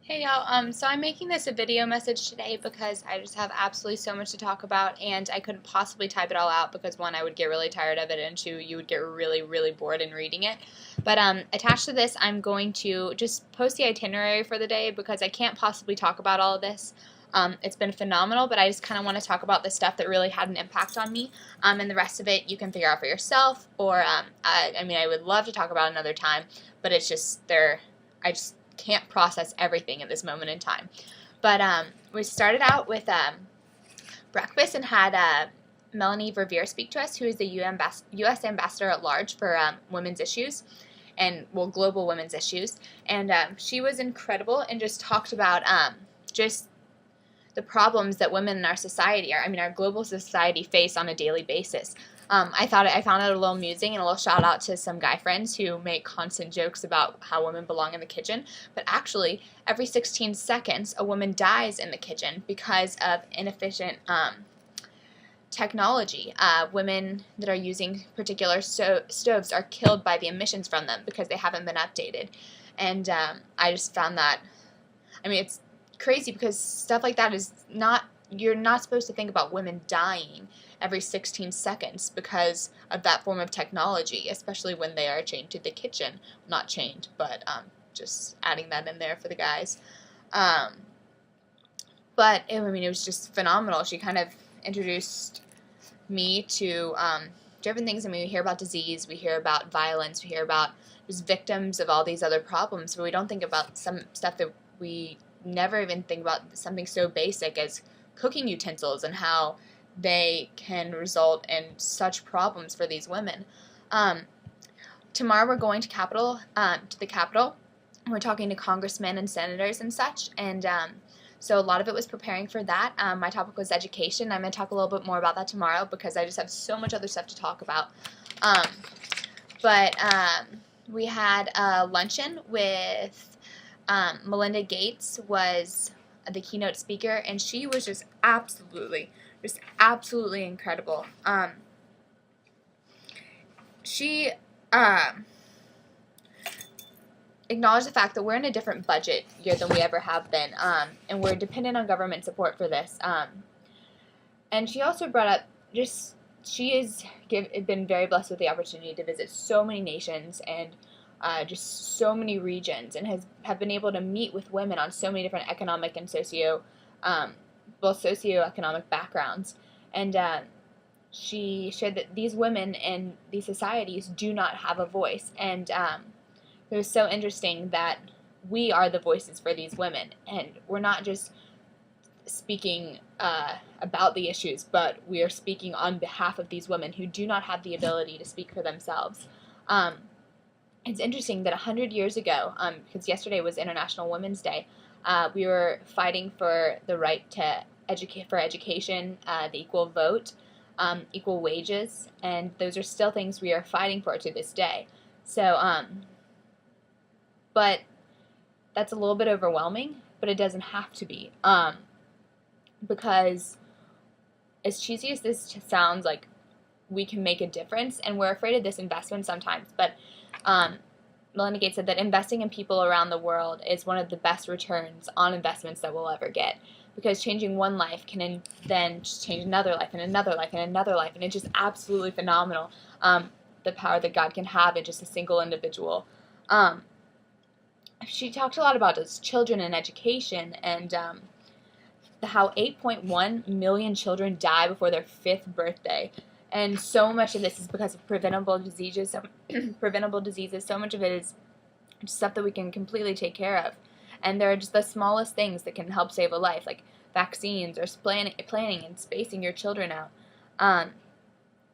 Hey y'all, so I'm making this a video message today because I just have absolutely so much to talk about and I couldn't possibly type it all out because one, I would get really tired of it, and two, you would get really, really bored in reading it. But attached to this, I'm going to just post the itinerary for the day because I can't possibly talk about all of this. It's been phenomenal, but I just kind of want to talk about the stuff that really had an impact on me, and the rest of it you can figure out for yourself, or I would love to talk about another time, but it's just I just can't process everything at this moment in time. But we started out with breakfast and had Melanie Verveer speak to us, who is the U.S. Ambassador at Large for women's issues, and global women's issues. And she was incredible and just talked about just the problems that women in our society our global society face on a daily basis. I found it a little amusing, and a little shout out to some guy friends who make constant jokes about how women belong in the kitchen. But actually, every 16 seconds, a woman dies in the kitchen because of inefficient technology. Women that are using particular stoves are killed by the emissions from them because they haven't been updated. And I just found that, it's crazy because stuff like that is not, you're not supposed to think about women dying every 16 seconds because of that form of technology, especially when they are chained to the kitchen. Not chained, but just adding that in there for the guys. But it was just phenomenal. She kind of introduced me to different things. We hear about disease, we hear about violence, we hear about just victims of all these other problems, but we don't think about some stuff that we never even think about, something so basic as cooking utensils and how they can result in such problems for these women. Tomorrow we're going to the Capitol. We're talking to congressmen and senators and such, and so a lot of it was preparing for that. My topic was education. I'm going to talk a little bit more about that tomorrow because I just have so much other stuff to talk about. But we had a luncheon with Melinda Gates was the keynote speaker, and she was just absolutely incredible. She acknowledged the fact that we're in a different budget year than we ever have been, and we're dependent on government support for this. And she also brought up she has been very blessed with the opportunity to visit so many nations and just so many regions, and have been able to meet with women on so many different economic and socioeconomic backgrounds. And she shared that these women in these societies do not have a voice. And it was so interesting that we are the voices for these women, and we're not just speaking about the issues, but we are speaking on behalf of these women who do not have the ability to speak for themselves. It's interesting that 100 years ago, because yesterday was International Women's Day, we were fighting for the right to education, the equal vote, equal wages, and those are still things we are fighting for to this day. So, but that's a little bit overwhelming, but it doesn't have to be, because as cheesy as this sounds, like, we can make a difference, and we're afraid of this investment sometimes, but Melinda Gates said that investing in people around the world is one of the best returns on investments that we'll ever get, because changing one life can then just change another life and another life and another life, and it's just absolutely phenomenal, the power that God can have in just a single individual. She talked a lot about just children and education, and how 8.1 million children die before their 5th birthday. And so much of this is because of preventable diseases. So much of it is stuff that we can completely take care of. And there are just the smallest things that can help save a life, like vaccines or planning and spacing your children out.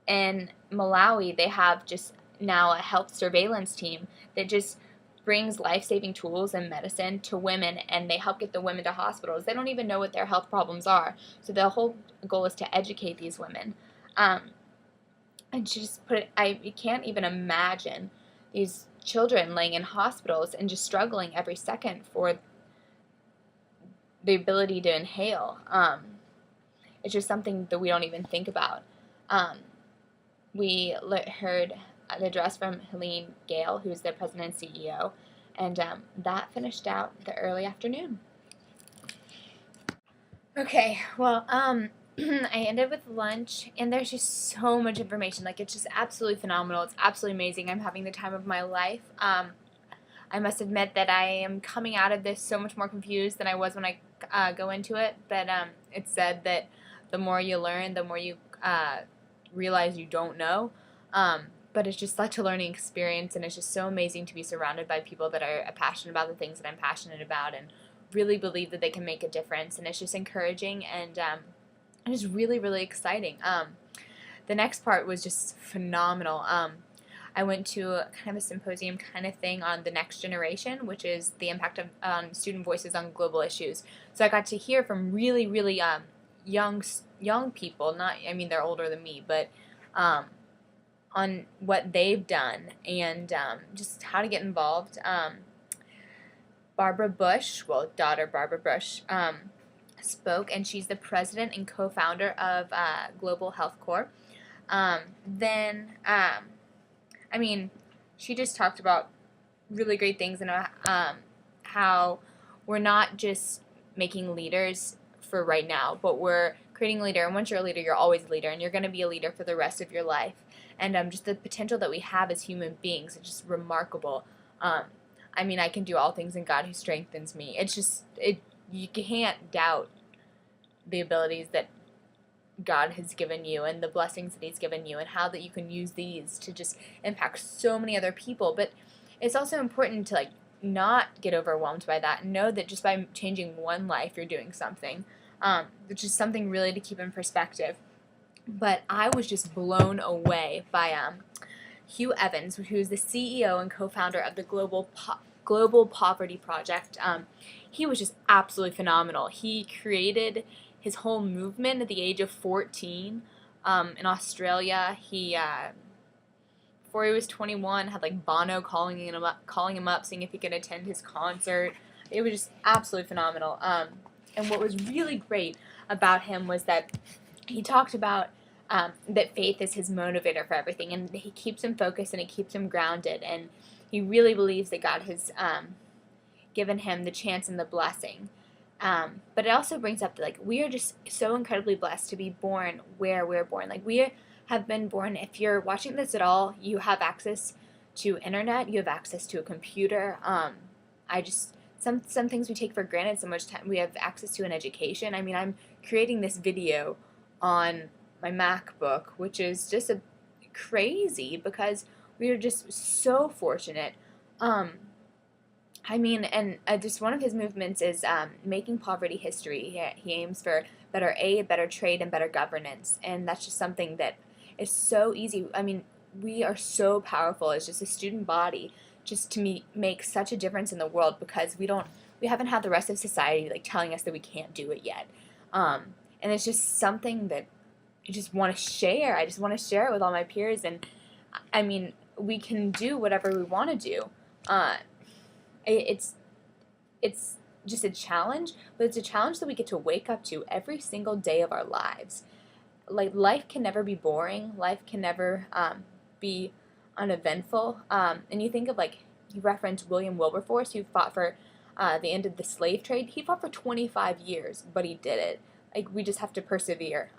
In Malawi, they have just now a health surveillance team that just brings life-saving tools and medicine to women, and they help get the women to hospitals. They don't even know what their health problems are. So the whole goal is to educate these women. And she just I can't even imagine these children laying in hospitals and just struggling every second for the ability to inhale. It's just something that we don't even think about. We heard the address from Helene Gayle, who's the president and CEO, And that finished out the early afternoon. Okay, well, I ended with lunch, and there's just so much information. Like, it's just absolutely phenomenal. It's absolutely amazing. I'm having the time of my life. I must admit that I am coming out of this so much more confused than I was when I go into it. But it's said that the more you learn, the more you realize you don't know. But it's just such a learning experience, and it's just so amazing to be surrounded by people that are passionate about the things that I'm passionate about and really believe that they can make a difference. And it's just encouraging and just really, really exciting. The next part was just phenomenal. I went to kind of a symposium kind of thing on the next generation, which is the impact of student voices on global issues. So I got to hear from really, really young people. Not, I mean, they're older than me, but on what they've done and just how to get involved. Barbara Bush, well, daughter Barbara Bush, spoke, and she's the president and co-founder of Global Health Corps. I mean, she just talked about really great things and how we're not just making leaders for right now, but we're creating a leader. And once you're a leader, you're always a leader, and you're going to be a leader for the rest of your life. And just the potential that we have as human beings is just remarkable. I mean, I can do all things in God who strengthens me. It's just, you can't doubt the abilities that God has given you and the blessings that He's given you and how that you can use these to just impact so many other people. But it's also important to not get overwhelmed by that and know that just by changing one life, you're doing something. Which is something really to keep in perspective. But I was just blown away by Hugh Evans, who's the CEO and co-founder of the Global Poverty Project. He was just absolutely phenomenal. He created his whole movement at the age of 14 in Australia. He before he was 21 had Bono calling him up, seeing if he could attend his concert. It was just absolutely phenomenal. And what was really great about him was that he talked about that faith is his motivator for everything, and he keeps him focused and he keeps him grounded, and he really believes that God has given him the chance and the blessing. But it also brings up that we are just so incredibly blessed to be born where we're born. We have been born. If you're watching this at all, you have access to internet. You have access to a computer. Some things we take for granted so much time. We have access to an education. I mean, I'm creating this video on my MacBook, which is just crazy because we are just so fortunate. I mean, and just one of his movements is making poverty history. He aims for better aid, better trade, and better governance, and that's just something that is so easy. I mean, we are so powerful as just a student body just to make such a difference in the world because we haven't had the rest of society telling us that we can't do it yet. And it's just something that I just want to share. I just want to share it with all my peers, and I mean, we can do whatever we want to do. It's just a challenge, but it's a challenge that we get to wake up to every single day of our lives. Life can never be boring. Life can never be uneventful. And you think of you referenced William Wilberforce, who fought for the end of the slave trade. He fought for 25 years, but he did it. We just have to persevere.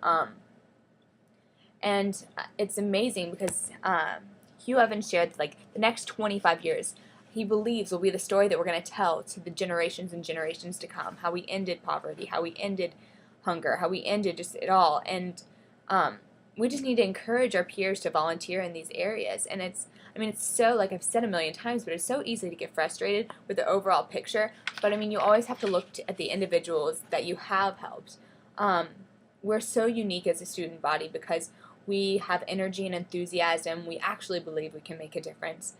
And it's amazing because Hugh Evans shared that the next 25 years he believes will be the story that we're going to tell to the generations and generations to come. How we ended poverty, how we ended hunger, how we ended just it all. And we just need to encourage our peers to volunteer in these areas. And it's so, I've said a million times, but it's so easy to get frustrated with the overall picture. But I mean, you always have to look at the individuals that you have helped. We're so unique as a student body because we have energy and enthusiasm. We actually believe we can make a difference.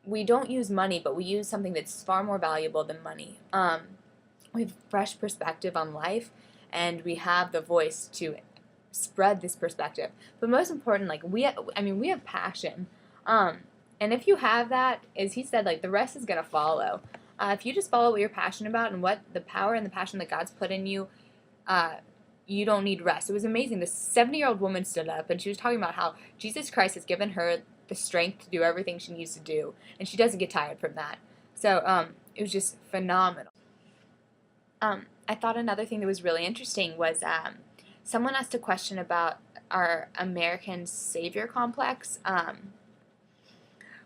We don't use money, but we use something that's far more valuable than money. We have fresh perspective on life, and we have the voice to spread this perspective. But most important, we have passion. And if you have that, as he said, the rest is going to follow. If you just follow what you're passionate about and what the power and the passion that God's put in you, you don't need rest. It was amazing. This 70-year-old woman stood up, and she was talking about how Jesus Christ has given her the strength to do everything she needs to do, and she doesn't get tired from that. So it was just phenomenal. I thought another thing that was really interesting was someone asked a question about our American savior complex.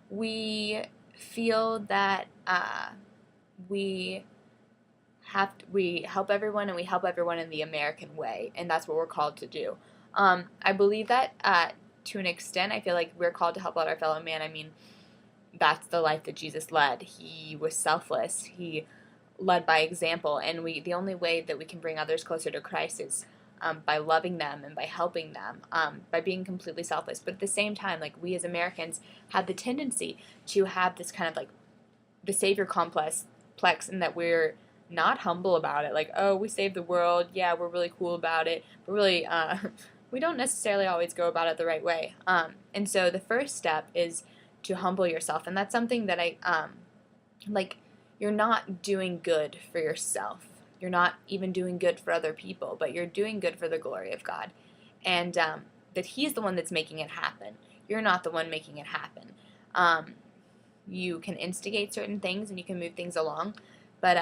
We feel that we help everyone, and we help everyone in the American way, and that's what we're called to do. I believe that to an extent. I feel like we're called to help out our fellow man. I mean, that's the life that Jesus led. He was selfless. He led by example, and the only way that we can bring others closer to Christ is by loving them and by helping them, by being completely selfless. But at the same time, like, we as Americans have the tendency to have this kind of like the savior complex, and that we're not humble about it. Like, oh, we saved the world, yeah, we're really cool about it, but really we don't necessarily always go about it the right way. And so the first step is to humble yourself, and that's something that I like. You're not doing good for yourself. You're not even doing good for other people, but you're doing good for the glory of God, and that He's the one that's making it happen. You're not the one making it happen. You can instigate certain things and you can move things along, but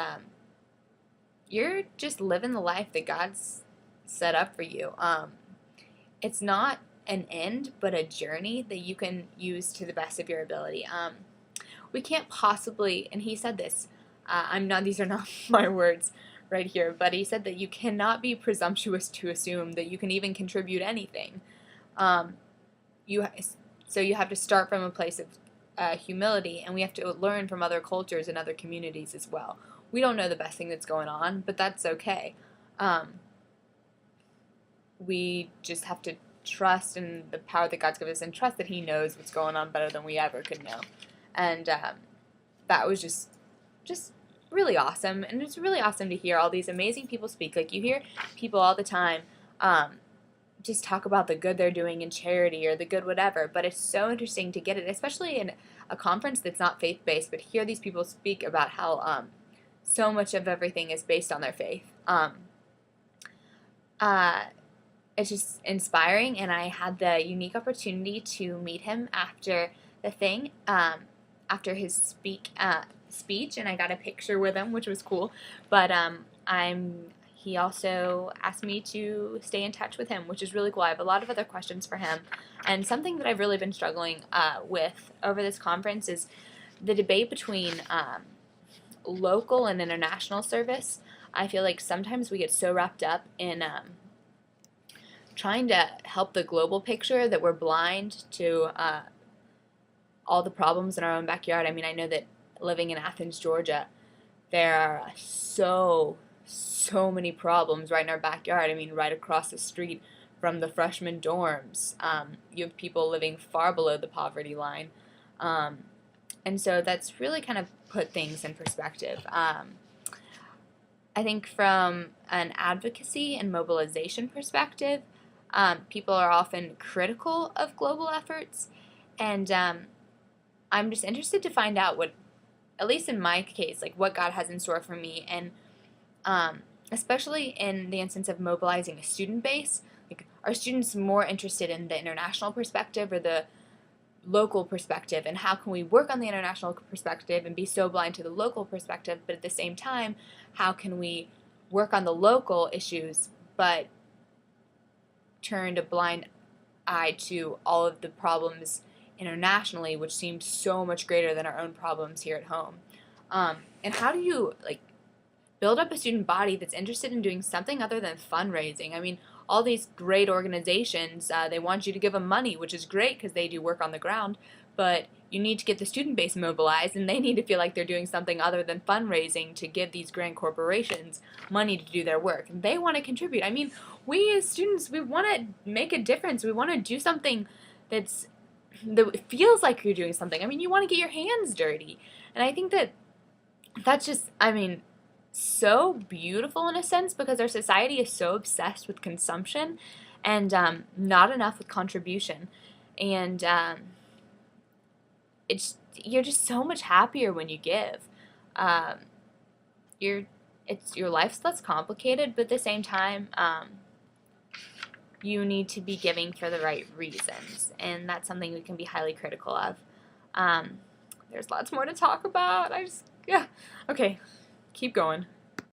you're just living the life that God's set up for you. It's not an end, but a journey that you can use to the best of your ability. We can't possibly, and he said this, these are not my words right here, but he said that you cannot be presumptuous to assume that you can even contribute anything. So you have to start from a place of humility, and we have to learn from other cultures and other communities as well. We don't know the best thing that's going on, but that's okay. We just have to trust in the power that God's given us, and trust that He knows what's going on better than we ever could know. And that was just really awesome. And it's really awesome to hear all these amazing people speak. Like, you hear people all the time just talk about the good they're doing in charity or the good whatever, but it's so interesting to get it, especially in a conference that's not faith-based, but hear these people speak about how so much of everything is based on their faith. It's just inspiring, and I had the unique opportunity to meet him after the thing, after his speech, and I got a picture with him, which was cool. But he also asked me to stay in touch with him, which is really cool. I have a lot of other questions for him, and something that I've really been struggling with over this conference is the debate between local and international service. I feel like sometimes we get so wrapped up in trying to help the global picture that we're blind to all the problems in our own backyard. I mean, I know that living in Athens, Georgia, there are so many problems right in our backyard. I mean, right across the street from the freshman dorms, you have people living far below the poverty line. And so that's really kind of put things in perspective. I think from an advocacy and mobilization perspective, people are often critical of global efforts, and I'm just interested to find out what, at least in my case, like what God has in store for me, and especially in the instance of mobilizing a student base. Like, are students more interested in the international perspective or the local perspective, and how can we work on the international perspective and be so blind to the local perspective, but at the same time, how can we work on the local issues but turned a blind eye to all of the problems internationally, which seem so much greater than our own problems here at home. And how do you build up a student body that's interested in doing something other than fundraising? I mean, all these great organizations, they want you to give them money, which is great because they do work on the ground, but you need to get the student base mobilized, and they need to feel like they're doing something other than fundraising to give these grand corporations money to do their work. And they want to contribute. I mean, we as students, we want to make a difference. We want to do something that feels like you're doing something. I mean, you want to get your hands dirty. And I think that's just, I mean, so beautiful in a sense, because our society is so obsessed with consumption and not enough with contribution. And you're just so much happier when you give. Your life's less complicated, but at the same time, you need to be giving for the right reasons, and that's something we can be highly critical of. There's lots more to talk about. Yeah. Okay, keep going.